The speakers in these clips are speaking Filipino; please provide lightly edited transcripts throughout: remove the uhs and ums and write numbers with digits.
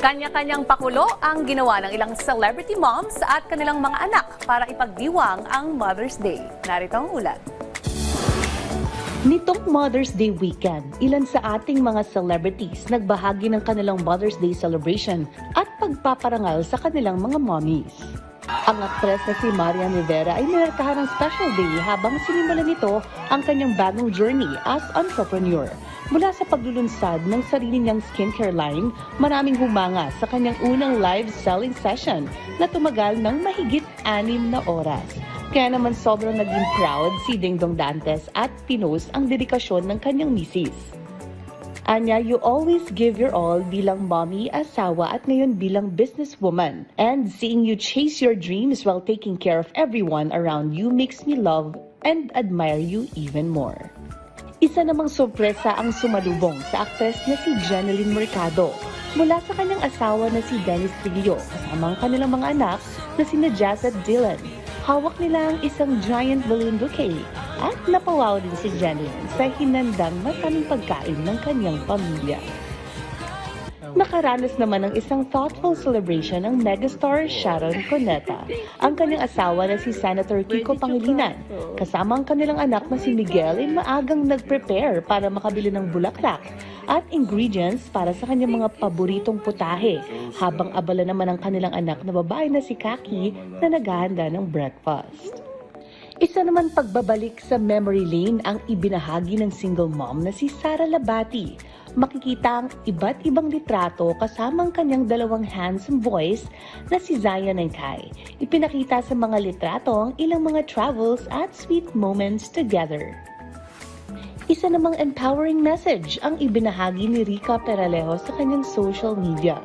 Kanya-kanyang pakulo ang ginawa ng ilang celebrity moms at kanilang mga anak para ipagdiwang ang Mother's Day. Narito ang ulat. Nitong Mother's Day weekend, ilan sa ating mga celebrities nagbahagi ng kanilang Mother's Day celebration at pagpaparangal sa kanilang mga mommies. Ang aktres na si Marian Rivera ay nilarkahan ng special day habang sinimulan nito ang kanyang bagong journey as entrepreneur. Mula sa paglulunsad ng sarili niyang skincare line, maraming humanga sa kanyang unang live selling session na tumagal ng mahigit 6 na oras. Kaya naman sobrang naging proud si Dingdong Dantes at pinost ang dedikasyon ng kanyang misis. Anya, you always give your all bilang mommy, asawa at ngayon bilang businesswoman. And seeing you chase your dreams while taking care of everyone around you makes me love and admire you even more. Isa namang sorpresa ang sumalubong sa aktres na si Jeneline Mercado mula sa kanyang asawa na si Dennis Trillo kasama ang kanilang mga anak na sina Jazz at Dylan. Hawak nila ang isang giant balloon bouquet at napawaw din si Jeneline sa hinandang maraming pagkain ng kanyang pamilya. Nakaranas naman ng isang thoughtful celebration ng megastar Sharon Cuneta, ang kanyang asawa na si Senator Kiko Pangilinan. Kasama ang kanilang anak na si Miguel ay maagang nag-prepare para makabili ng bulaklak at ingredients para sa kanyang mga paboritong putahe, habang abala naman ang kanilang anak na babae na si Kaki na naghahanda ng breakfast. Isa naman pagbabalik sa memory lane ang ibinahagi ng single mom na si Sara Labati. Makikita ang iba't ibang litrato kasama ang kanyang dalawang handsome boys na si Zion and Kai. Ipinakita sa mga litrato ang ilang mga travels at sweet moments together. Isa namang empowering message ang ibinahagi ni Rica Peralejo sa kanyang social media.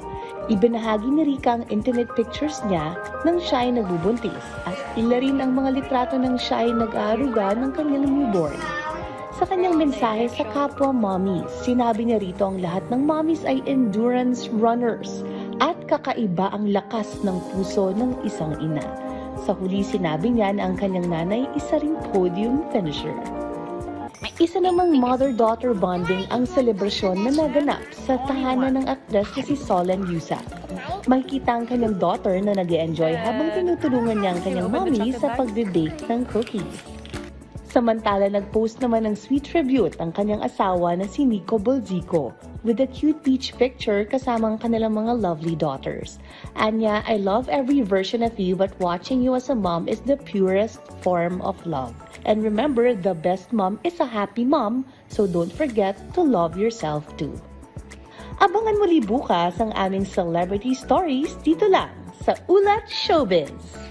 Ibinahagi ni Rica ang intimate pictures niya nang siya ay nagbubuntis at ila rin ang mga litrato ng siya ay nag-aaruga ng kanyang newborn. Sa kanyang mensahe sa kapwa mommies, sinabi niya rito ang lahat ng mommies ay endurance runners at kakaiba ang lakas ng puso ng isang ina. Sa huli sinabi niya na ang kanyang nanay isa ring podium finisher. Isa namang mother-daughter bonding ang selebrasyon na naganap sa tahanan ng aktres na si Solen Yusak. Makikita ang kanyang daughter na nag-enjoy habang tinutulungan niya ang kanyang mommy sa pagbe-bake ng cookies. Samantala, nag-post naman ng sweet tribute ang kanyang asawa na si Nico Bolzico with a cute beach picture kasama ang kanilang mga lovely daughters. Anya, I love every version of you but watching you as a mom is the purest form of love. And remember, the best mom is a happy mom, so don't forget to love yourself too. Abangan muli bukas ang aming celebrity stories dito lang sa Ulat Showbiz.